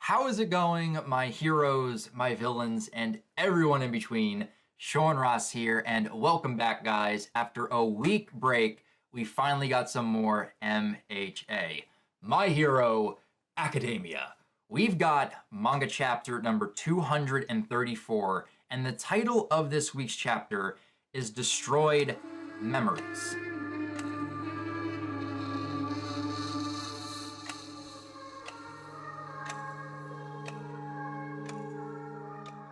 How is it going, my heroes, my villains, and everyone in between? Sean Ross here, and welcome back, guys. After a week break, we finally got some more MHA. My Hero Academia. We've got manga chapter number 234, and the title of this week's chapter is Destroyed Memories.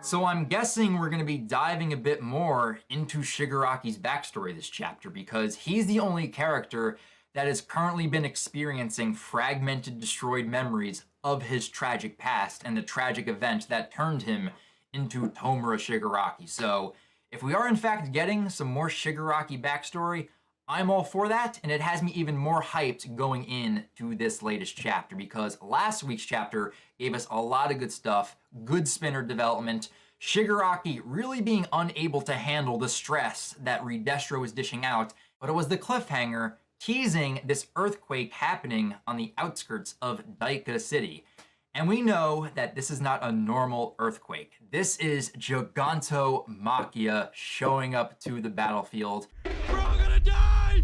So I'm guessing we're going to be diving a bit more into Shigaraki's backstory this chapter, because he's the only character that has currently been experiencing fragmented, destroyed memories of his tragic past and the tragic event that turned him into Tomura Shigaraki. So if we are in fact getting some more Shigaraki backstory, I'm all for that, and it has me even more hyped going into this latest chapter, because last week's chapter gave us a lot of good stuff, good spinner development, Shigaraki really being unable to handle the stress that Re-Destro was dishing out, but it was the cliffhanger teasing this earthquake happening on the outskirts of Deika City. And we know that this is not a normal earthquake. This is Gigantomachia showing up to the battlefield. We're all gonna die!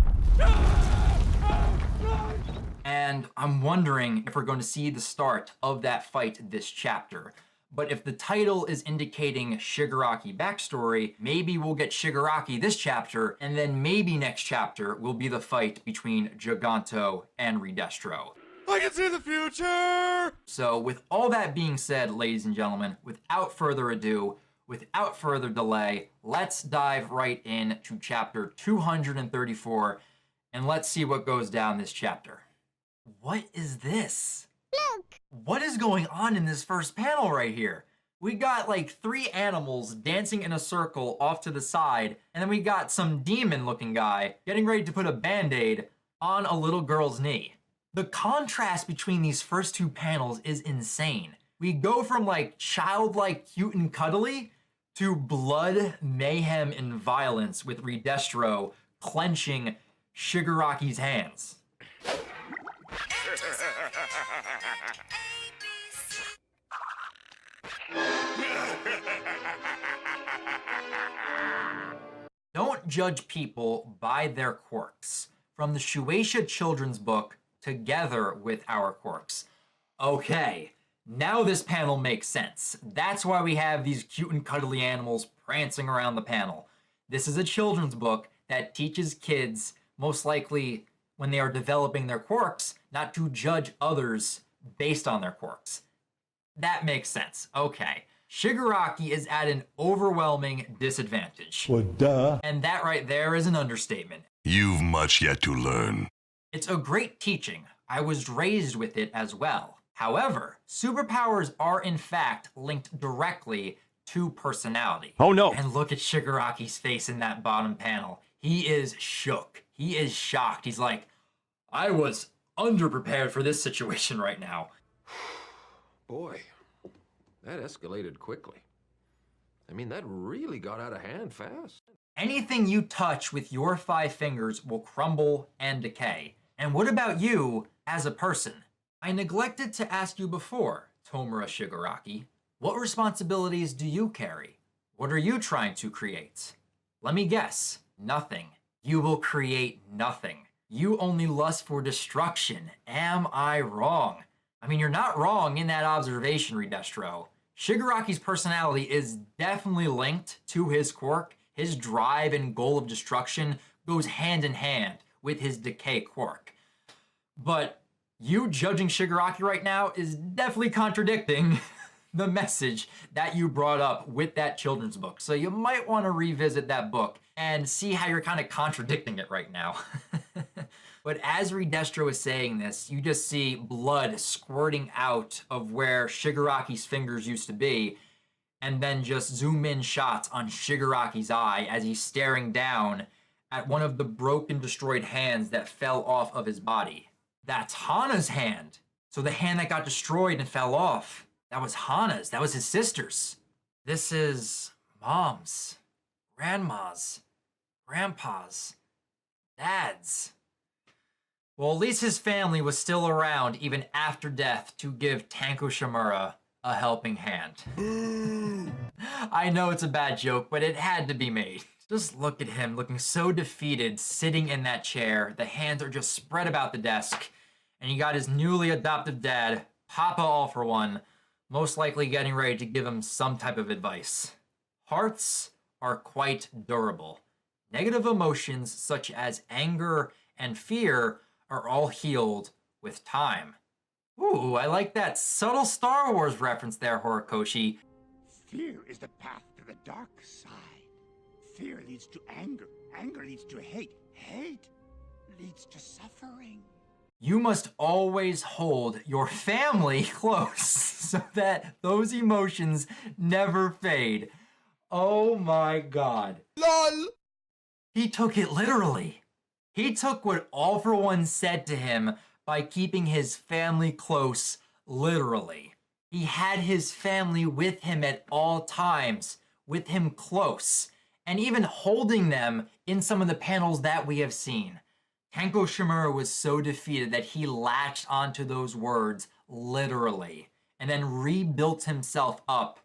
And I'm wondering if we're going to see the start of that fight this chapter. But if the title is indicating Shigaraki backstory, maybe we'll get Shigaraki this chapter, and then maybe next chapter will be the fight between Giganto and Re-Destro. I can see the future! So with all that being said, ladies and gentlemen, without further ado, without further delay, let's dive right into chapter 234, and let's see what goes down this chapter. What is this? Look! What is going on in this first panel right here? We got like 3 animals dancing in a circle off to the side, and then we got some demon-looking guy getting ready to put a band-aid on a little girl's knee. The contrast between these first 2 panels is insane. We go from like childlike, cute and cuddly to blood, mayhem, and violence with Re-Destro clenching Shigaraki's hands. Don't judge people by their quirks. From the Shueisha children's book, Together with Our Quirks. Okay, now this panel makes sense. That's why we have these cute and cuddly animals prancing around the panel. This is a children's book that teaches kids, most likely when they are developing their quirks, not to judge others based on their quirks. That makes sense. Okay. Shigaraki is at an overwhelming disadvantage. Well, duh. And that right there is an understatement. You've much yet to learn. It's a great teaching. I was raised with it as well. However, superpowers are in fact linked directly to personality. Oh no. And look at Shigaraki's face in that bottom panel. He is shook. He is shocked. He's like, I was underprepared for this situation right now. Boy, that escalated quickly. I mean, that really got out of hand fast. Anything you touch with your 5 fingers will crumble and decay. And what about you as a person? I neglected to ask you before, Tomura Shigaraki. What responsibilities do you carry? What are you trying to create? Let me guess, nothing. You will create nothing. You only lust for destruction. Am I wrong? I mean, you're not wrong in that observation, Re-Destro. Shigaraki's personality is definitely linked to his quirk. His drive and goal of destruction goes hand in hand with his decay quirk. But you judging Shigaraki right now is definitely contradicting the message that you brought up with that children's book. So you might want to revisit that book and see how you're kind of contradicting it right now. But as Re-Destro is saying this, you just see blood squirting out of where Shigaraki's fingers used to be, and then just zoom in shots on Shigaraki's eye as he's staring down at one of the broken, destroyed hands that fell off of his body. That's Hana's hand. So the hand that got destroyed and fell off, that was Hana's. That was his sister's. This is Mom's, Grandma's, Grandpa's, Dad's. Well, at least his family was still around even after death to give Tanko Shimura a helping hand. I know it's a bad joke, but it had to be made. Just look at him looking so defeated, sitting in that chair. The hands are just spread about the desk. And you got his newly adopted dad, Papa All for One, most likely getting ready to give him some type of advice. Hearts are quite durable. Negative emotions such as anger and fear are all healed with time. Ooh, I like that subtle Star Wars reference there, Horikoshi. Fear is the path to the dark side. Fear leads to anger. Anger leads to hate. Hate leads to suffering. You must always hold your family close so that those emotions never fade. Oh my god. LOL! He took it literally. He took what All for One said to him by keeping his family close literally. He had his family with him at all times, with him close, and even holding them in some of the panels that we have seen. Tenko Shimura was so defeated that he latched onto those words literally and then rebuilt himself up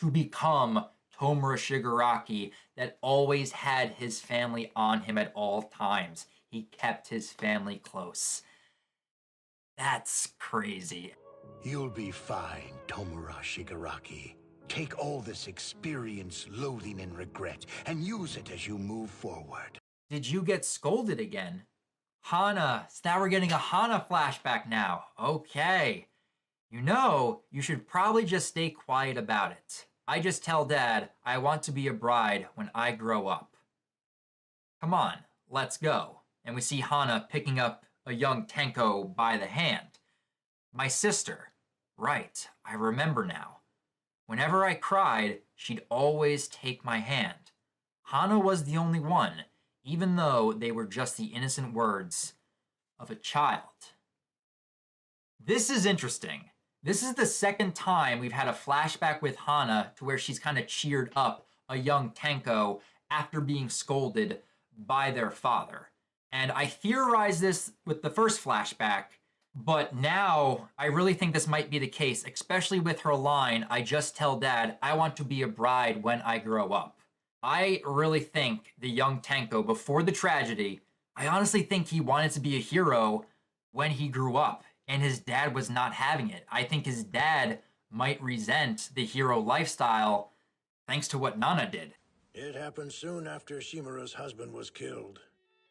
to become Tomura Shigaraki that always had his family on him at all times. He kept his family close. That's crazy. You'll be fine, Tomura Shigaraki. Take all this experience, loathing, and regret, and use it as you move forward. Did you get scolded again? Hana. So now we're getting a Hana flashback now. Okay. You know, you should probably just stay quiet about it. I just tell Dad I want to be a bride when I grow up. Come on, let's go. And we see Hana picking up a young Tenko by the hand. My sister. Right, I remember now. Whenever I cried, she'd always take my hand. Hana was the only one, even though they were just the innocent words of a child. This is interesting. This is the second time we've had a flashback with Hana to where she's kind of cheered up a young Tenko after being scolded by their father. And I theorized this with the first flashback, but now I really think this might be the case, especially with her line, I just tell Dad I want to be a bride when I grow up. I really think the young Tenko, before the tragedy, I honestly think he wanted to be a hero when he grew up, and his dad was not having it. I think his dad might resent the hero lifestyle thanks to what Nana did. It happened soon after Shimura's husband was killed.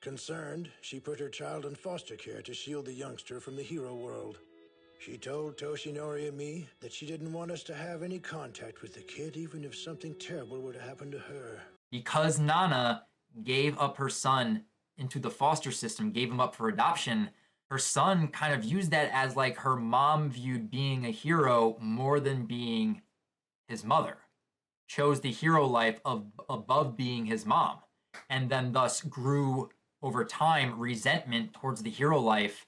Concerned, she put her child in foster care to shield the youngster from the hero world. She told Toshinori and me that she didn't want us to have any contact with the kid, even if something terrible were to happen to her. Because Nana gave up her son into the foster system, gave him up for adoption, her son kind of used that as like her mom viewed being a hero more than being his mother. Chose the hero life above being his mom, and then thus grew over time resentment towards the hero life.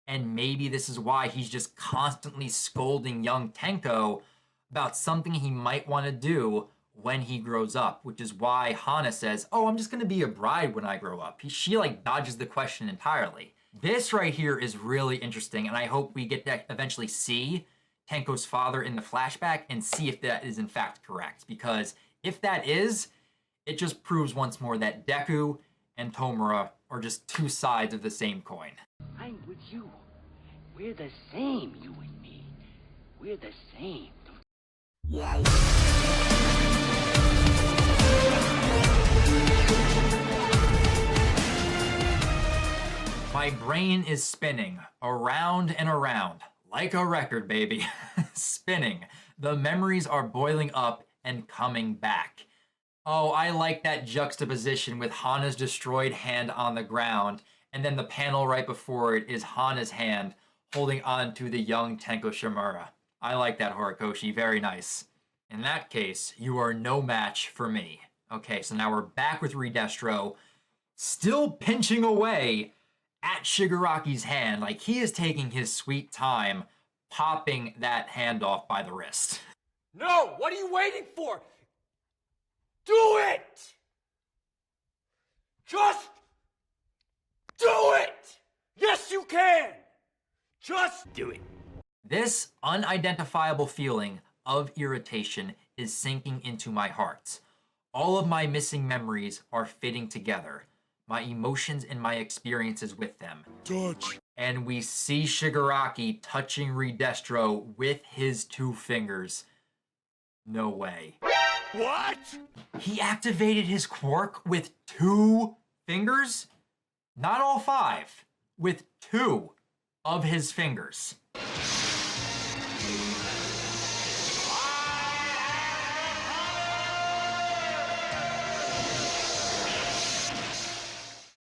And maybe this is why he's just constantly scolding young Tenko about something he might want to do when he grows up, which is why Hana says, oh, I'm just going to be a bride when I grow up. She like dodges the question entirely. This right here is really interesting, and I hope we get to eventually see Tenko's father in the flashback and see if that is in fact correct. Because if that is, it just proves once more that Deku and Tomura are just two sides of the same coin. I'm with you. We're the same, you and me. We're the same. My brain is spinning around and around like a record, baby. Spinning. The memories are boiling up and coming back. Oh, I like that juxtaposition with Hana's destroyed hand on the ground, and then the panel right before it is Hana's hand holding on to the young Tenko Shimura. I like that, Horikoshi. Very nice. In that case, you are no match for me. Okay, so now we're back with Re-Destro, still pinching away at Shigaraki's hand, like he is taking his sweet time popping that hand off by the wrist. No! What are you waiting for? Do it! Just do it! Yes, you can! Just do it! This unidentifiable feeling of irritation is sinking into my heart. All of my missing memories are fitting together. My emotions and my experiences with them. Touch. And we see Shigaraki touching Re-Destro with his 2 fingers. No way. What? He activated his quirk with 2 fingers? Not all 5, with 2 of his fingers.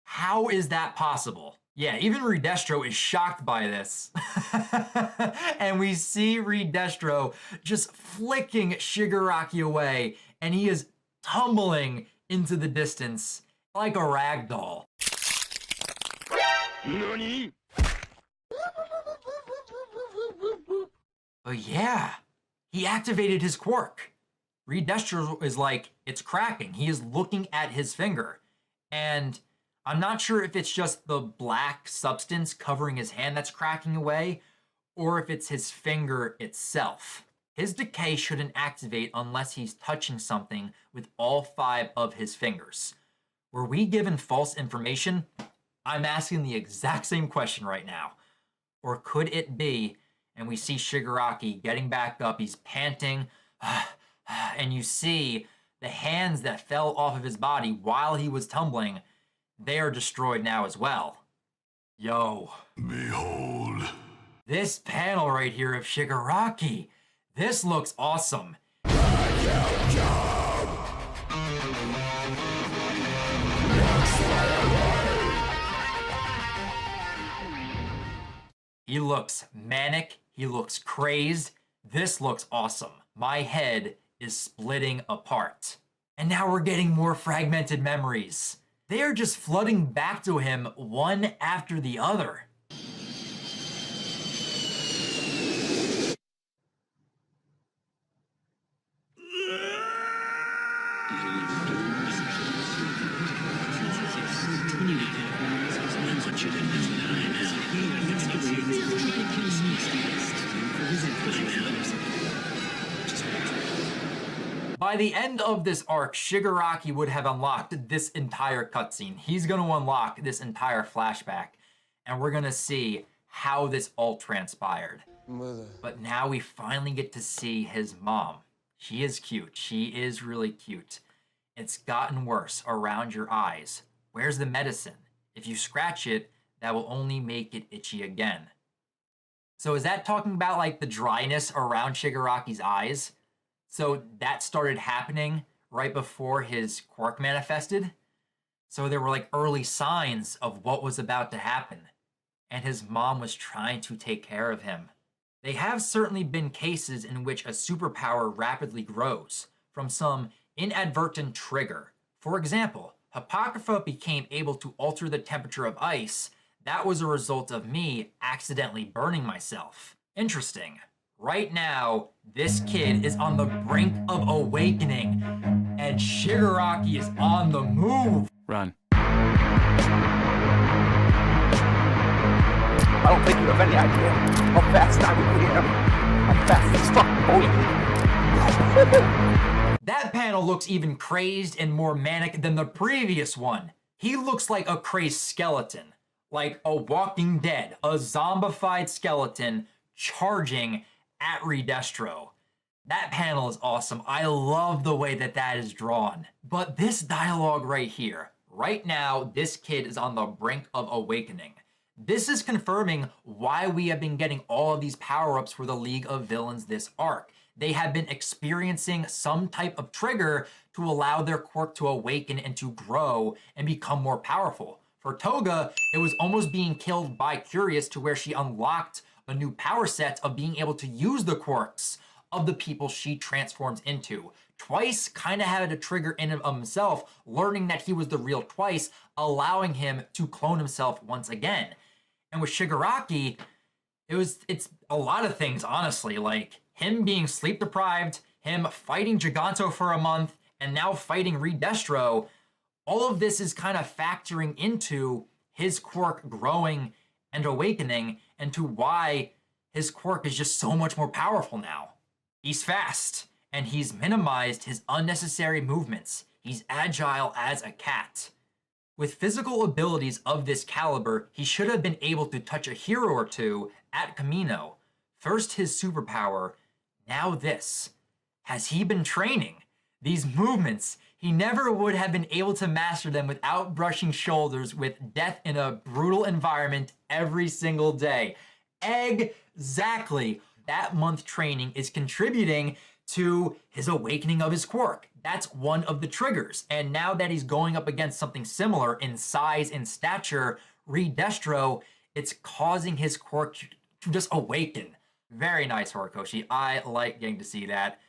How is that possible? Yeah, even Re-Destro is shocked by this. And we see Re-Destro just flicking Shigaraki away, and he is tumbling into the distance like a rag doll. Nani? But yeah, he activated his quirk. Re-Destro is like, it's cracking. He is looking at his finger. And I'm not sure if it's just the black substance covering his hand that's cracking away, or if it's his finger itself. His decay shouldn't activate unless he's touching something with all 5 of his fingers. Were we given false information? I'm asking the exact same question right now. Or could it be, and we see Shigaraki getting back up, he's panting, and you see the hands that fell off of his body while he was tumbling, they are destroyed now as well. Yo. Behold. This panel right here of Shigaraki, this looks awesome. He looks manic, he looks crazed. This looks awesome. My head is splitting apart. And now we're getting more fragmented memories. They are just flooding back to him one after the other. By the end of this arc, Shigaraki would have unlocked this entire cutscene. He's going to unlock this entire flashback, and we're going to see how this all transpired. But now we finally get to see his mom. She is cute. She is really cute. It's gotten worse around your eyes. Where's the medicine? If you scratch it, that will only make it itchy again. So is that talking about like the dryness around Shigaraki's eyes? So that started happening right before his quirk manifested. So there were like early signs of what was about to happen. And his mom was trying to take care of him. They have certainly been cases in which a superpower rapidly grows from some inadvertent trigger. For example, Apocrypha became able to alter the temperature of ice. That was a result of me accidentally burning myself. Interesting. Right now, this kid is on the brink of awakening, and Shigaraki is on the move. Run. I don't think you have any idea how fast I really am. I'm fast as fuck, boy. That panel looks even crazed and more manic than the previous one. He looks like a crazed skeleton. Like a Walking Dead, a zombified skeleton charging at Re-Destro. That panel is awesome. I love the way that that is drawn. But this dialogue right here, right now, this kid is on the brink of awakening. This is confirming why we have been getting all of these power-ups for the League of Villains this arc. They have been experiencing some type of trigger to allow their quirk to awaken and to grow and become more powerful. For Toga, it was almost being killed by Curious to where she unlocked a new power set of being able to use the quirks of the people she transforms into. Twice kind of had a trigger in of himself, learning that he was the real Twice, allowing him to clone himself once again. And with Shigaraki, it's a lot of things, honestly, like him being sleep deprived, him fighting Giganto for a month, and now fighting Re-Destro. All of this is kind of factoring into his quirk growing and awakening, and to why his quirk is just so much more powerful now. He's fast, and he's minimized his unnecessary movements. He's agile as a cat. With physical abilities of this caliber, he should have been able to touch a hero or two at Kamino. First his superpower, now this. Has he been training? These movements, he never would have been able to master them without brushing shoulders with death in a brutal environment every single day. Exactly. That month training is contributing to his awakening of his quirk. That's one of the triggers. And now that he's going up against something similar in size and stature, Re-Destro, it's causing his quirk to just awaken. Very nice, Horikoshi. I like getting to see that.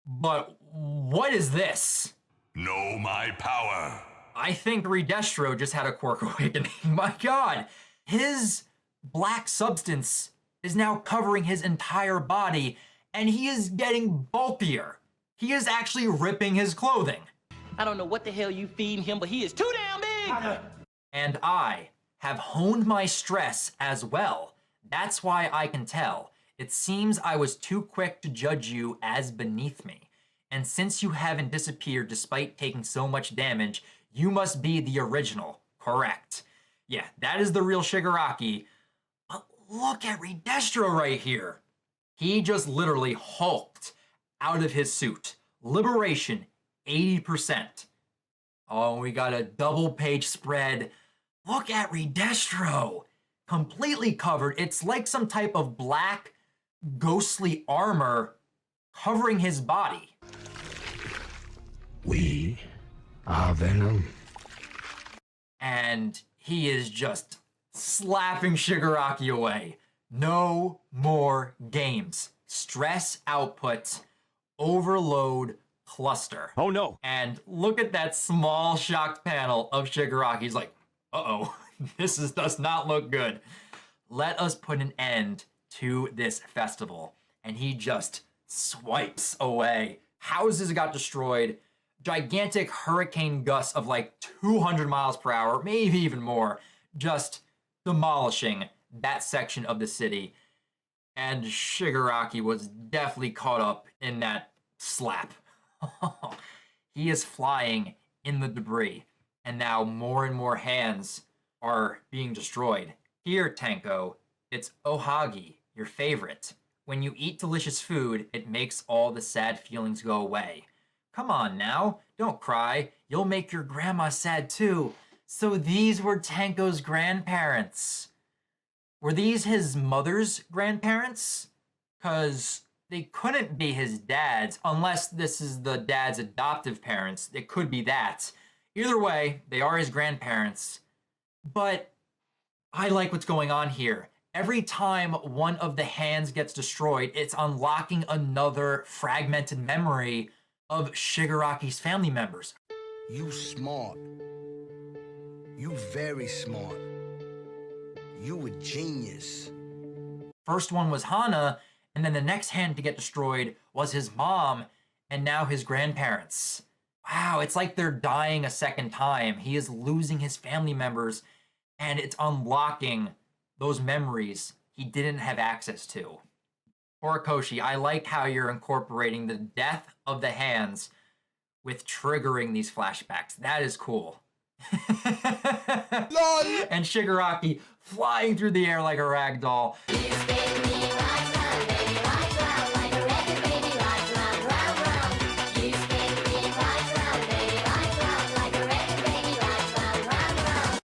But what is this? Know my power. I think Re-Destro just had a quirk awakening. My god! His black substance is now covering his entire body, and he is getting bulkier. He is actually ripping his clothing. I don't know what the hell you feeding him, but he is too damn big! And I have honed my stress as well. That's why I can tell. It seems I was too quick to judge you as beneath me. And since you haven't disappeared despite taking so much damage, you must be the original, correct? Yeah, that is the real Shigaraki. But look at Re-Destro right here. He just literally hulked out of his suit. Liberation, 80%. Oh, we got a double page spread. Look at Re-Destro. Completely covered. It's like some type of black, ghostly armor covering his body. We are Venom. And he is just slapping Shigaraki away. No more games. Stress output, overload, cluster. Oh no. And look at that small shocked panel of Shigaraki. He's like, uh-oh, this does not look good. Let us put an end to this festival. And he just swipes away. Houses got destroyed. Gigantic hurricane gusts of like 200 miles per hour, maybe even more, just demolishing that section of the city. And Shigaraki was definitely caught up in that slap. He is flying in the debris, and now more and more hands are being destroyed. Here, Tenko, it's Ohagi, your favorite. When you eat delicious food, it makes all the sad feelings go away. Come on now, don't cry. You'll make your grandma sad too. So these were Tenko's grandparents. Were these his mother's grandparents? 'Cause they couldn't be his dad's, unless this is the dad's adoptive parents. It could be that. Either way, they are his grandparents. But I like what's going on here. Every time one of the hands gets destroyed, it's unlocking another fragmented memory of Shigaraki's family members. You smart. You very smart. You a genius. First one was Hana, and then the next hand to get destroyed was his mom, and now his grandparents. Wow, it's like they're dying a second time. He is losing his family members, and it's unlocking those memories he didn't have access to. Horikoshi, I like how you're incorporating the death of the hands with triggering these flashbacks. That is cool. And Shigaraki flying through the air like a rag doll.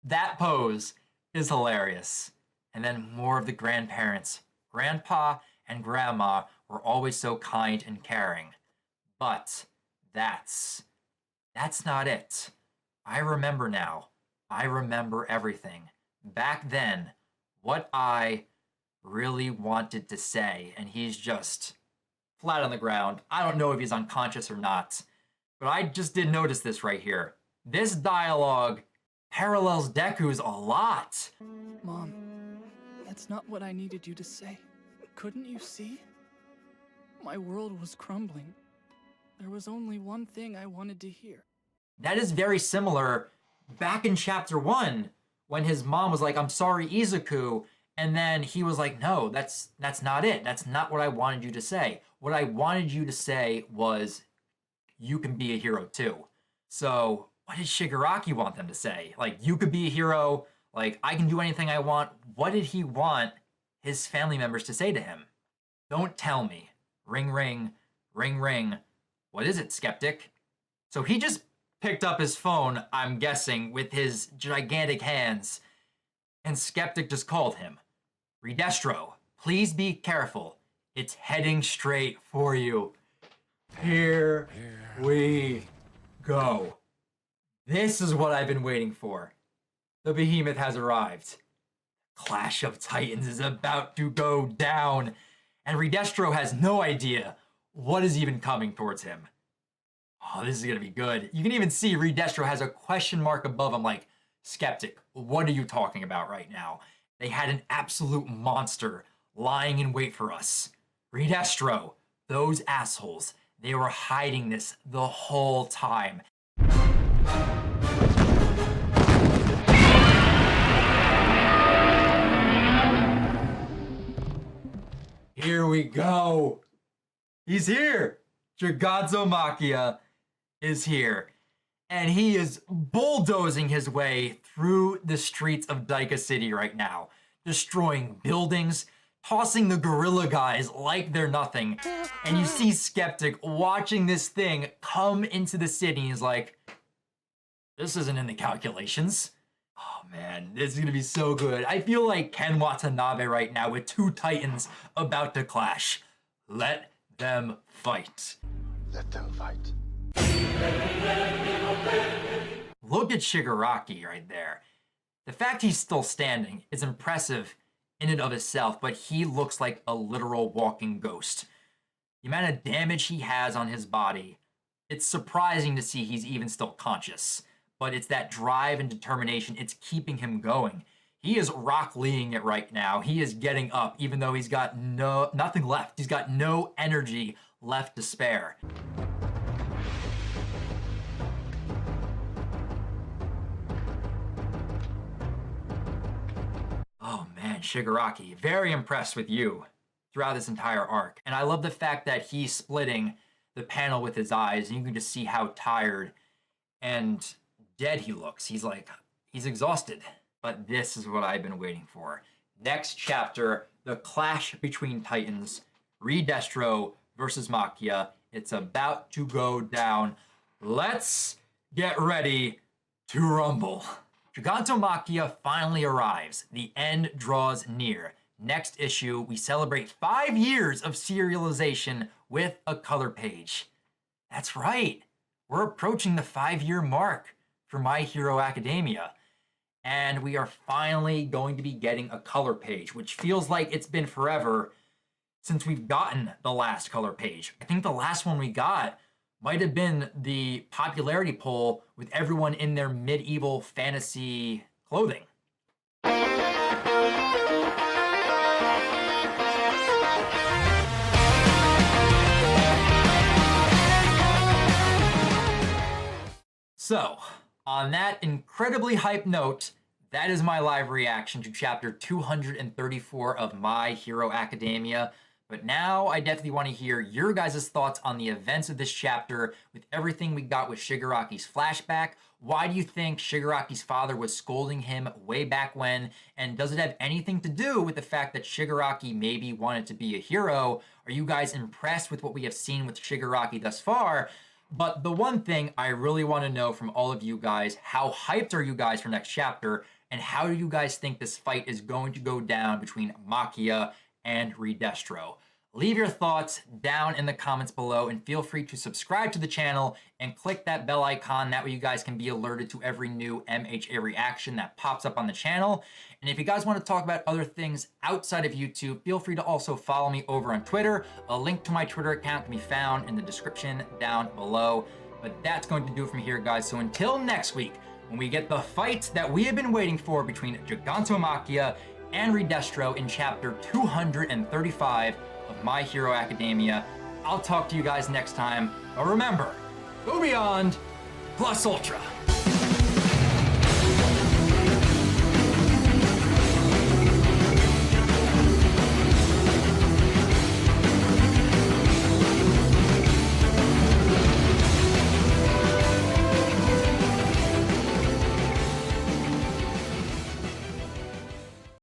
That pose is hilarious. And then more of the grandparents. Grandpa and Grandma were always so kind and caring. But that's not it. I remember now. I remember everything. Back then, what I really wanted to say, and he's just flat on the ground. I don't know if he's unconscious or not, but I just did notice this right here. This dialogue parallels Deku's a lot. Mom, that's not what I needed you to say. Couldn't you see? My world was crumbling. There was only one thing I wanted to hear. That is very similar back in chapter 1 when his mom was like, I'm sorry, Izuku. And then he was like, no, that's not it. That's not what I wanted you to say. What I wanted you to say was, you can be a hero too. So what did Shigaraki want them to say? Like, you could be a hero, like, I can do anything I want. What did he want his family members to say to him? Don't tell me. Ring, ring, ring, ring. What is it, Skeptic? So he just picked up his phone, I'm guessing, with his gigantic hands, and Skeptic just called him. Re-Destro, please be careful. It's heading straight for you. Here we go. This is what I've been waiting for. The behemoth has arrived. Clash of Titans is about to go down, and Re-Destro has no idea what is even coming towards him. Oh, this is gonna be good. You can even see Re-Destro has a question mark above him, like, Skeptic, what are you talking about right now? They had an absolute monster lying in wait for us. Re-Destro, those assholes, they were hiding this the whole time. Here we go. He's here. Gigantomachia is here. And he is bulldozing his way through the streets of Deika City right now, destroying buildings, tossing the gorilla guys like they're nothing. And you see Skeptic watching this thing come into the city. He's like, this isn't in the calculations. Oh man, this is gonna be so good. I feel like Ken Watanabe right now with two titans about to clash. Let them fight. Let them fight. Look at Shigaraki right there. The fact he's still standing is impressive in and of itself, but he looks like a literal walking ghost. The amount of damage he has on his body, it's surprising to see he's even still conscious, but it's that drive and determination, it's keeping him going. He is Rock Leeing it right now. He is getting up, even though he's got nothing left. He's got no energy left to spare. Oh man, Shigaraki, very impressed with you throughout this entire arc. And I love the fact that he's splitting the panel with his eyes, and you can just see how tired and dead he looks. He's like, he's exhausted. But this is what I've been waiting for. Next chapter, the clash between Titans, Re-Destro versus Machia. It's about to go down. Let's get ready to rumble. Gigantomachia finally arrives. The end draws near. Next issue, we celebrate 5 years of serialization with a color page. That's right. We're approaching the 5-year mark for My Hero Academia. And we are finally going to be getting a color page, which feels like it's been forever since we've gotten the last color page. I think the last one we got might have been the popularity poll with everyone in their medieval fantasy clothing. So, on that incredibly hype note, that is my live reaction to chapter 234 of My Hero Academia. But now I definitely want to hear your guys' thoughts on the events of this chapter with everything we got with Shigaraki's flashback. Why do you think Shigaraki's father was scolding him way back when? And does it have anything to do with the fact that Shigaraki maybe wanted to be a hero? Are you guys impressed with what we have seen with Shigaraki thus far? But the one thing I really want to know from all of you guys, how hyped are you guys for next chapter? And how do you guys think this fight is going to go down between Machia and Re-Destro? Leave your thoughts down in the comments below, and feel free to subscribe to the channel and click that bell icon. That way you guys can be alerted to every new MHA reaction that pops up on the channel. And if you guys want to talk about other things outside of YouTube, feel free to also follow me over on Twitter. A link to my Twitter account can be found in the description down below. But that's going to do it from here, guys. So until next week, when we get the fight that we have been waiting for between Gigantomachia and Re-Destro in chapter 235 of My Hero Academia, I'll talk to you guys next time. But remember, go beyond plus ultra.